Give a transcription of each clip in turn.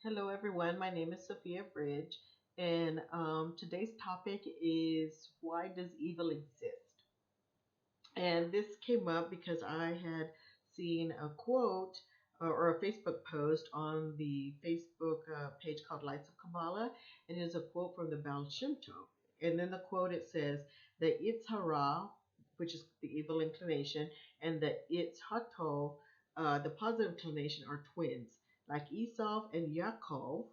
Hello, everyone. My name is Sophia Bridge, and today's topic is why does evil exist? And this came up because I had seen a quote or a Facebook post on the Facebook page called Lights of Kabbalah, and it is a quote from the Baal Shem Tov. And then the quote it says the Itz Hara, which is the evil inclination, and the Itz Hatov, the positive inclination, are twins. Like Esau and Yaakov,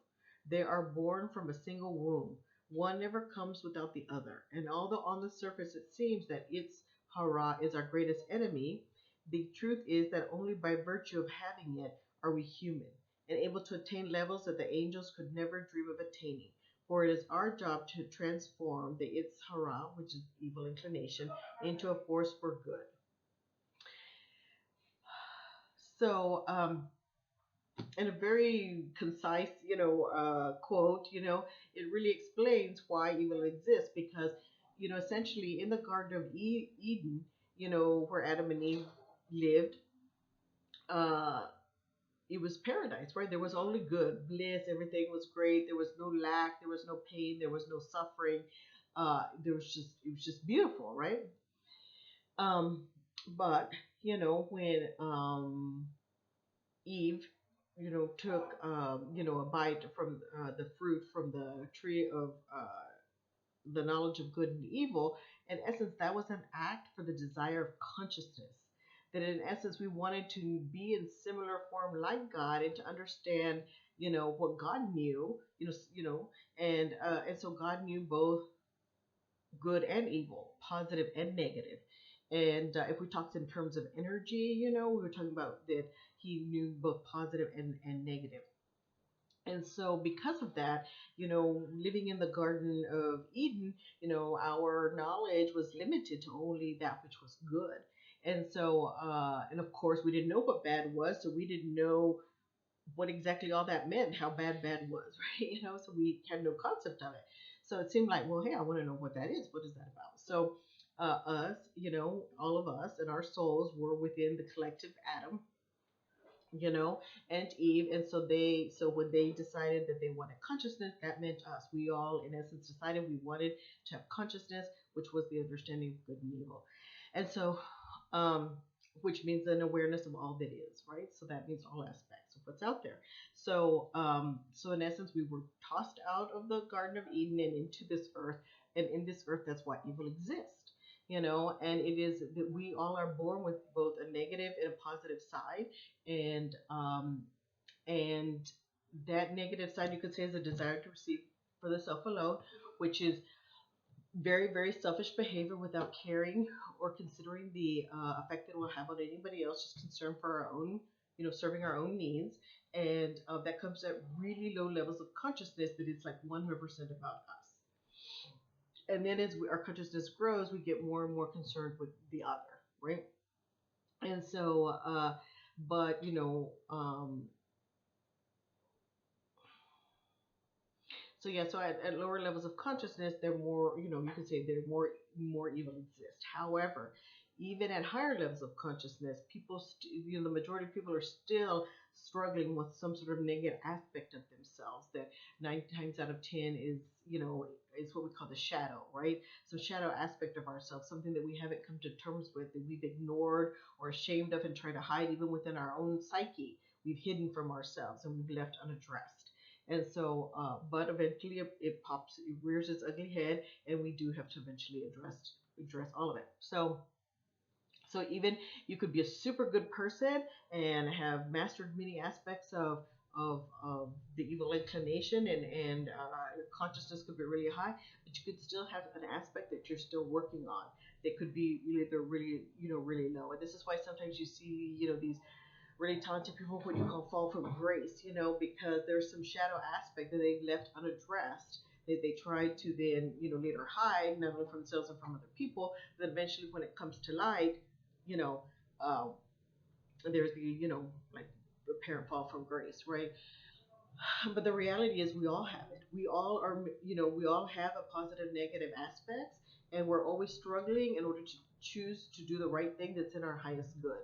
they are born from a single womb. One never comes without the other. And although on the surface it seems that it's Hara is our greatest enemy, the truth is that only by virtue of having it are we human and able to attain levels that the angels could never dream of attaining. For it is our job to transform the Itz Hara, which is evil inclination, into a force for good. So, in a very concise, quote, it really explains why evil exists because, essentially in the Garden of Eden, where Adam and Eve lived, uh, it was paradise, right? There was only good, bliss, everything was great. There was no lack, there was no pain, there was no suffering. It was just beautiful, right? Um, but when Eve, took a bite from the fruit from the tree of the knowledge of good and evil. In essence, that was an act for the desire of consciousness. That in essence, we wanted to be in similar form like God and to understand, what God knew, and so God knew both good and evil, positive and negative. And if we talked in terms of energy, we were talking about that he knew both positive and negative. And so, because of that, living in the Garden of Eden, our knowledge was limited to only that which was good. And so, and of course, we didn't know what bad was, so we didn't know what exactly all that meant, how bad was, right? So we had no concept of it. So it seemed like, well, hey, I want to know what that is. What is that about? So, us, all of us and our souls were within the collective Adam, you know, and Eve. And so when they decided that they wanted consciousness, that meant us. We all, in essence, decided we wanted to have consciousness, which was the understanding of good and evil. And so, um, which means an awareness of all that is, right? So that means all aspects of what's out there. So in essence, we were tossed out of the Garden of Eden and into this earth. And in this earth, that's why evil exists, and it is that we all are born with both a negative and a positive side, and that negative side you could say is a desire to receive for the self alone, which is very very selfish behavior without caring or considering the effect it will have on anybody else, just concerned for our own, serving our own needs. And that comes at really low levels of consciousness, that it's like 100% about us. And then as our consciousness grows, we get more and more concerned with the other, right? And so, but so yeah, so at lower levels of consciousness, they're more, you could say they're more evil exist. However, even at higher levels of consciousness, the majority of people are still struggling with some sort of negative aspect of themselves. That 9 times out of 10 is what we call the shadow, right? So shadow aspect of ourselves, something that we haven't come to terms with, that we've ignored or ashamed of and try to hide even within our own psyche. We've hidden from ourselves and we've left unaddressed. And so, but eventually it pops, it rears its ugly head, and we do have to eventually address all of it. So even you could be a super good person and have mastered many aspects of the evil inclination, and your consciousness could be really high, but you could still have an aspect that you're still working on. That could be either really, really low. And this is why sometimes you see, these really talented people what you call fall from grace, because there's some shadow aspect that they've left unaddressed, that they try to then, later hide, not only from themselves and from other people, but eventually when it comes to light, you know, uh, there's the, like apparent fall from grace, right? But the reality is we all have it. We all are, we all have a positive, negative aspects, and we're always struggling in order to choose to do the right thing that's in our highest good.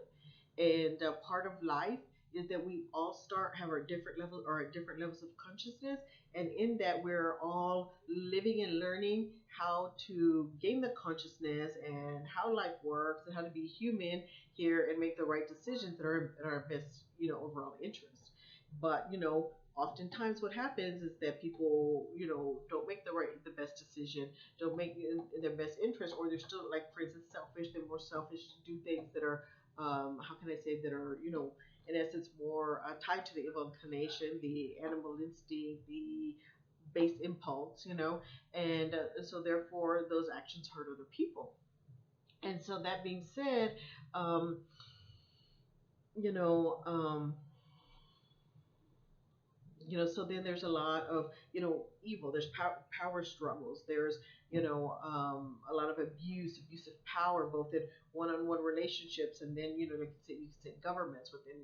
And part of life is that we all start have our different levels or at different levels of consciousness, and in that we're all living and learning how to gain the consciousness and how life works and how to be human here and make the right decisions that are in our best, overall interest. But oftentimes what happens is that people, don't make the best decision, don't make it in their best interest, or they're still, like, for instance, selfish. They're more selfish to do things that are, how can I say, that are, in essence, more tied to the evil inclination, the animal instinct, the base impulse, and so therefore those actions hurt other people. And so that being said, um, you know, um, so then there's a lot of, evil. There's power struggles. There's, a lot of abusive power, both in one-on-one relationships, and then, like you said, governments, within,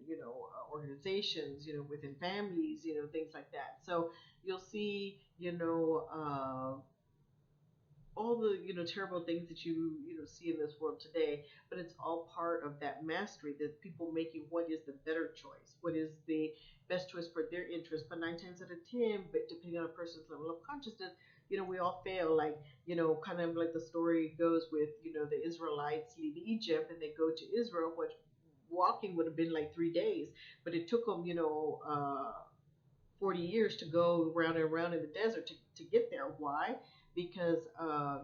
organizations, within families, things like that. So you'll see, all the, terrible things that you see in this world today, but it's all part of that mastery, that people making what is the better choice, what is the best choice for their interest. But 9 times out of 10, but depending on a person's level of consciousness, we all fail. Like, kind of like the story goes with, the Israelites leave Egypt and they go to Israel, which walking would have been like 3 days, but it took them, 40 years to go round and round in the desert to get there. Why? Because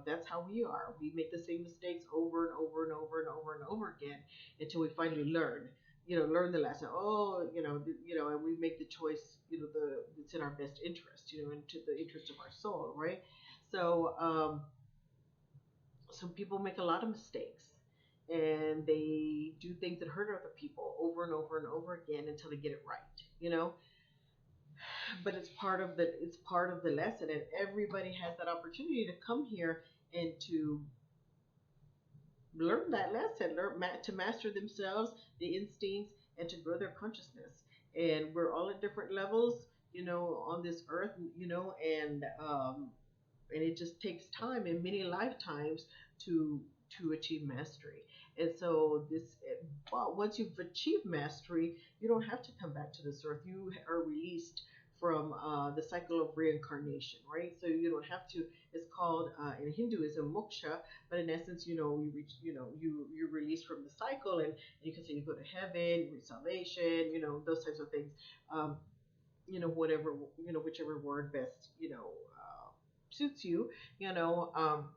that's how we are. We make the same mistakes over and over and over and over and over again until we finally learn the lesson. Oh, and we make the choice, that's in our best interest, into the interest of our soul, right? So, some people make a lot of mistakes, and they do things that hurt other people over and over and over again until they get it right, you know but it's part of the lesson, and everybody has that opportunity to come here and to learn that lesson, to master themselves, the instincts, and to grow their consciousness. And we're all at different levels, on this earth, and it just takes time and many lifetimes to achieve mastery. And so but once you've achieved mastery, you don't have to come back to this earth. You are released from the cycle of reincarnation, right? So you don't have to. It's called, in Hinduism, moksha, but in essence, you reach, you're released from the cycle, and you can say you go to heaven, you reach salvation, those types of things. Um, whatever, whichever word best, suits you, you know.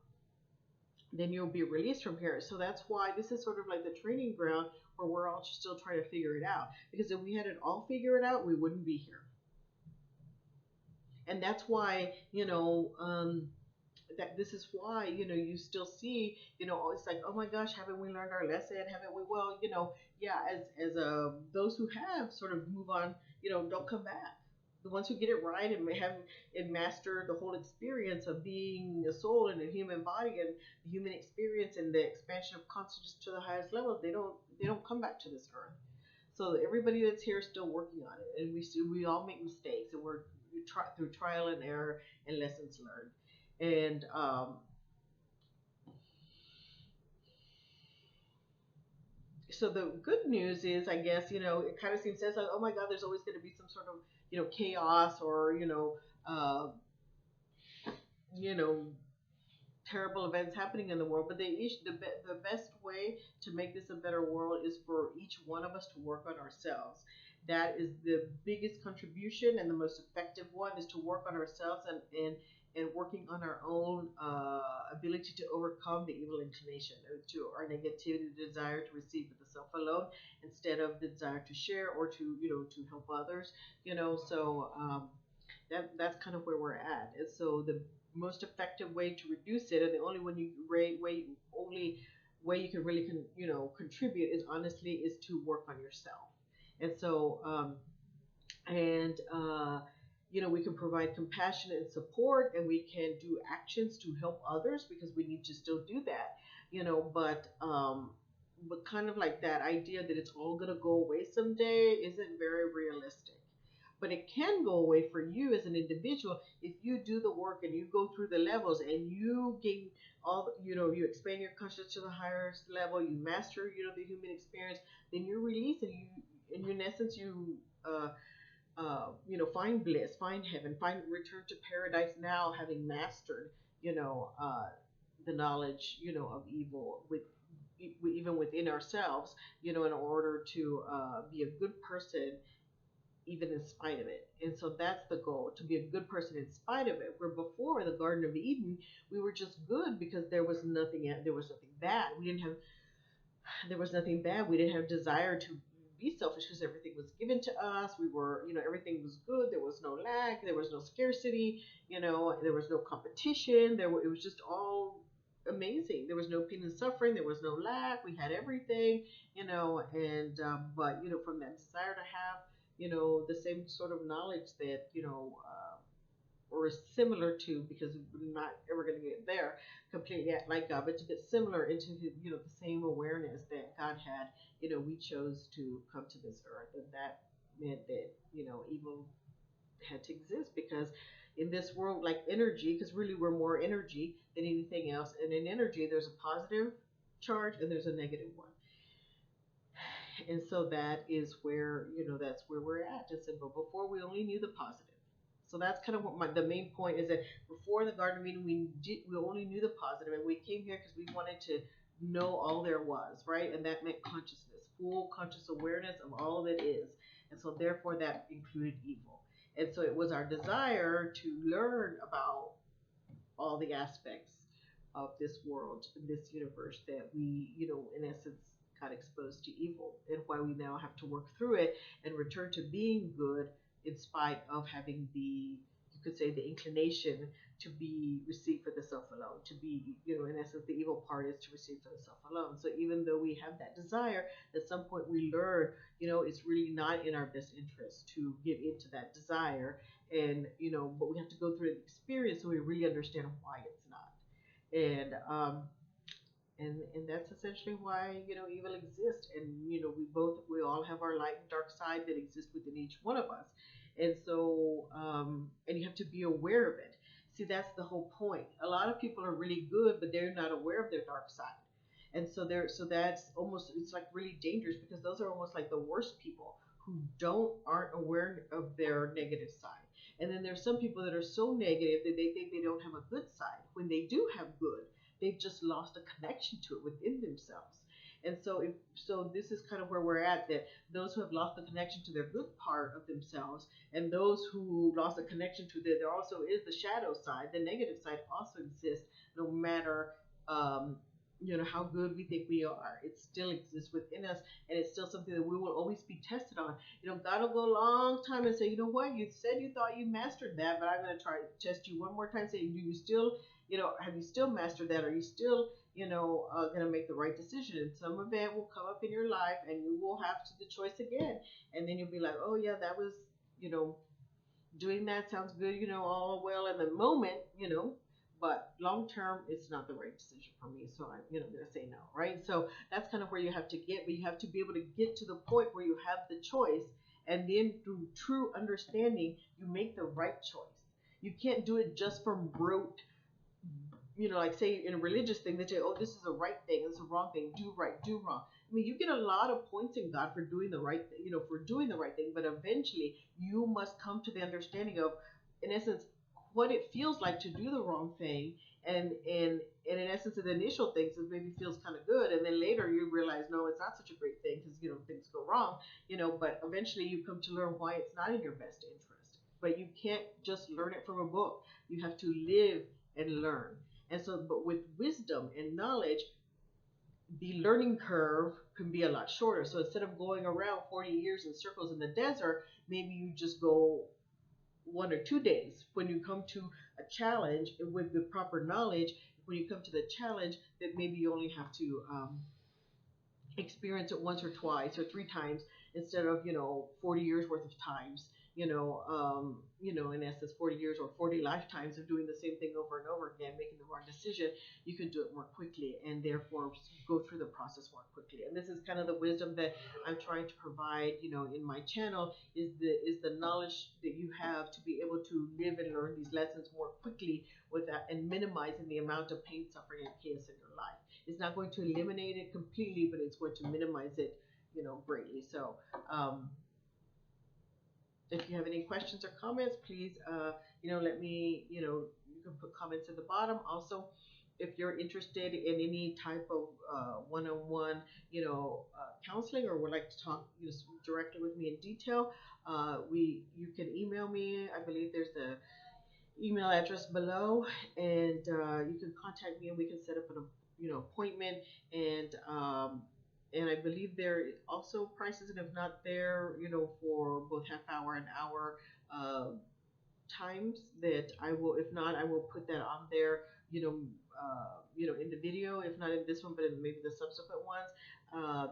Then you'll be released from here. So that's why this is sort of like the training ground where we're all still trying to figure it out. Because if we had it all figured out, we wouldn't be here. And that's why, that this is why, you still see, it's like, oh my gosh, haven't we learned our lesson? Haven't we? Well, yeah, as those who have sort of move on, don't come back. The ones who get it right and have and master the whole experience of being a soul in a human body, and the human experience and the expansion of consciousness to the highest levels, they don't come back to this earth. So everybody that's here is still working on it, and we all make mistakes, and we try through trial and error and lessons learned. And so the good news is, I guess, it kind of seems like, oh my God, there's always going to be some sort of, chaos, or, uh, you know, terrible events happening in the world. But the best way to make this a better world is for each one of us to work on ourselves. That is the biggest contribution, and the most effective one is to work on ourselves, and working on our own ability to overcome the evil inclination, to our negativity, the desire to receive with the self alone instead of the desire to share, or to, to help others. So that's kind of where we're at. And so the most effective way to reduce it, and the only only way you can really contribute, is honestly is to work on yourself. And so and we can provide compassion and support, and we can do actions to help others, because we need to still do that. But kind of like that idea that it's all going to go away someday isn't very realistic. But it can go away for you as an individual if you do the work and you go through the levels and you gain you expand your consciousness to the highest level, you master, the human experience. Then you're released, and in essence, find bliss, find heaven, find return to paradise now, having mastered, you know, the knowledge, of evil even within ourselves, in order to be a good person, even in spite of it. And so that's the goal, to be a good person in spite of it. Where before the Garden of Eden, we were just good because there was nothing bad. There was nothing bad. We didn't have desire to be selfish because everything was given to us. We were, everything was good. There was no lack. There was no scarcity. There was no competition. It was just all amazing. There was no pain and suffering. There was no lack. We had everything, and but from that desire to have, the same sort of knowledge that or similar to, because we're not ever going to get there completely like God, but to get similar into the same awareness that God had. We chose to come to this earth, and that meant that evil had to exist, because in this world, like energy, because really we're more energy than anything else, and in energy there's a positive charge and there's a negative one. And so that is where, that's where we're at. Just but before we only knew the positive. So that's kind of what the main point is, that before the Garden of Eden, we only knew the positive, and we came here because we wanted to know all there was, right? And that meant consciousness, full conscious awareness of all that is. And so therefore that included evil. And so it was our desire to learn about all the aspects of this world, this universe, that we, in essence, got exposed to evil, and why we now have to work through it and return to being good, in spite of having you could say, the inclination to be received for the self alone, to be, in essence, the evil part is to receive for the self alone. So even though we have that desire, at some point we learn, it's really not in our best interest to give into that desire. And, but we have to go through the experience so we really understand why it's not. And that's essentially why evil exists. And we all have our light and dark side that exists within each one of us. And so and you have to be aware of it. See, that's the whole point. A lot of people are really good, but they're not aware of their dark side. And so that's almost, it's like really dangerous, because those are almost like the worst people, who aren't aware of their negative side. And then there's some people that are so negative that they think they don't have a good side, when they do have good. They've just lost a connection to it within themselves. And so this is kind of where we're at, that those who have lost the connection to their good part of themselves, and those who lost the connection to there also is the shadow side, the negative side also exists, no matter how good we think we are. It still exists within us, and it's still something that we will always be tested on. God will go a long time and say, you know what, you said you thought you mastered that, but I'm going to try to test you one more time. Say, do you still, have you still mastered that? Are you still, going to make the right decision? And some event will come up in your life, and you will have the choice again. And then you'll be like, oh yeah, that was, doing that sounds good, all well in the moment, but long term, it's not the right decision for me. So I'm, going to say no, right? So that's kind of where you have to get, but you have to be able to get to the point where you have the choice, and then through true understanding, you make the right choice. You can't do it just from rote, like say in a religious thing, they say, oh, this is a right thing, this is a wrong thing, do right, do wrong. I mean, you get a lot of points in God for doing the right thing, for doing the right thing, but eventually you must come to the understanding of, in essence, what it feels like to do the wrong thing. And in essence, the initial things, it maybe feels kind of good, and then later you realize, no, it's not such a great thing, because things go wrong, but eventually you come to learn why it's not in your best interest. But you can't just learn it from a book. You have to live and learn. And so, but with wisdom and knowledge, the learning curve can be a lot shorter. So instead of going around 40 years in circles in the desert, maybe you just go 1 or 2 days. When you come to a challenge with the proper knowledge, when you come to the challenge, that maybe you only have to experience it once or twice or 3 times, instead of 40 years worth of times, in essence 40 years or 40 lifetimes of doing the same thing over and over again, making the wrong decision. You can do it more quickly, and therefore go through the process more quickly. And this is kind of the wisdom that I'm trying to provide, in my channel, is the knowledge that you have to be able to live and learn these lessons more quickly, without and minimizing the amount of pain, suffering, and chaos in your life. It's not going to eliminate it completely, but it's going to minimize it greatly. So, um, if you have any questions or comments, please, let me, you can put comments at the bottom. Also, if you're interested in any type of one-on-one, counseling, or would like to talk, directly with me in detail, you can email me. I believe there's a email address below, and you can contact me, and we can set up an appointment. And I believe there are also prices, and if not there, for both half hour and hour uh, times, that I will. If not, I will put that on there. In the video. If not in this one, but in maybe the subsequent ones,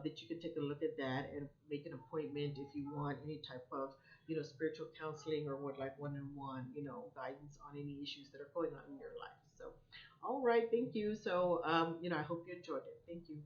that you can take a look at that and make an appointment if you want any type of spiritual counseling, or would like one-on-one guidance on any issues that are going on in your life. So, all right, thank you. So, I hope you enjoyed it. Thank you.